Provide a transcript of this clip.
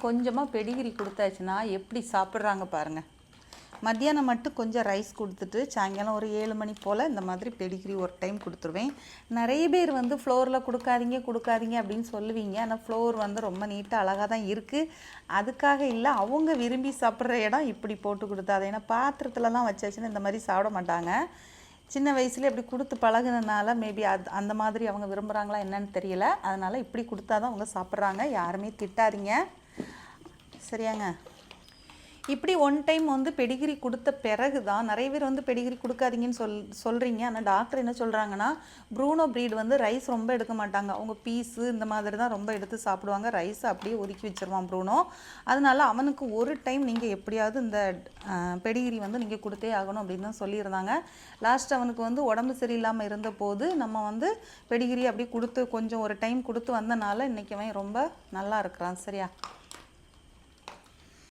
கொஞ்சமாக பெடிகிரி கொடுத்தாச்சுன்னா எப்படி சாப்பிட்றாங்க பாருங்கள். மத்தியானம் மட்டும் கொஞ்சம் ரைஸ் கொடுத்துட்டு சாயங்காலம் ஒரு 7 மணி போல் இந்த மாதிரி பெடிகிரி ஒரு டைம் கொடுத்துருவேன். நிறைய பேர் வந்து ஃப்ளோரில் கொடுக்காதீங்க அப்படின்னு சொல்லுவீங்க. ஆனால் ஃப்ளோர் வந்து ரொம்ப நீட்டாக அழகாக தான் இருக்குது. அதுக்காக இல்லை, அவங்க விரும்பி சாப்பிட்ற இடம் இப்படி போட்டு கொடுத்தாது. ஏன்னா பாத்திரத்துலலாம் வச்சாச்சுன்னா இந்த மாதிரி சாப்பிட மாட்டாங்க. சின்ன வயசுலேயே அப்படி கொடுத்து பழகுனதுனால மேபி அந்த மாதிரி அவங்க விரும்புகிறாங்களா என்னன்னு தெரியல. அதனால் இப்படி கொடுத்தா தான் அவங்க சாப்பிட்றாங்க. யாருமே திட்டாதீங்க, சரியாங்க? இப்படி ஒன் டைம் வந்து பெடிகிரி கொடுத்த பிறகு தான் நிறைய பேர் வந்து பெடிகிரி கொடுக்காதீங்கன்னு சொல்கிறீங்க. ஆனால் டாக்டர் என்ன சொல்கிறாங்கன்னா, ப்ரூனோ ப்ரீட் வந்து ரைஸ் ரொம்ப எடுக்க மாட்டாங்க. அவங்க பீஸு இந்த மாதிரி தான் ரொம்ப எடுத்து சாப்பிடுவாங்க. ரைஸை அப்படியே ஒதுக்கி வச்சுருவான் ப்ரூனோ. அதனால அவனுக்கு ஒரு டைம் நீங்கள் எப்படியாவது இந்த பெடிகிரி வந்து நீங்கள் கொடுத்தே ஆகணும் அப்படின்னு தான் சொல்லியிருந்தாங்க. லாஸ்ட் அவனுக்கு வந்து உடம்பு சரியில்லாமல் இருந்த போது நம்ம வந்து பெடிகிரி அப்படி கொடுத்து கொஞ்சம் ஒரு டைம் கொடுத்து வந்தனால இன்றைக்கி அவன் ரொம்ப நல்லா இருக்கிறான், சரியா?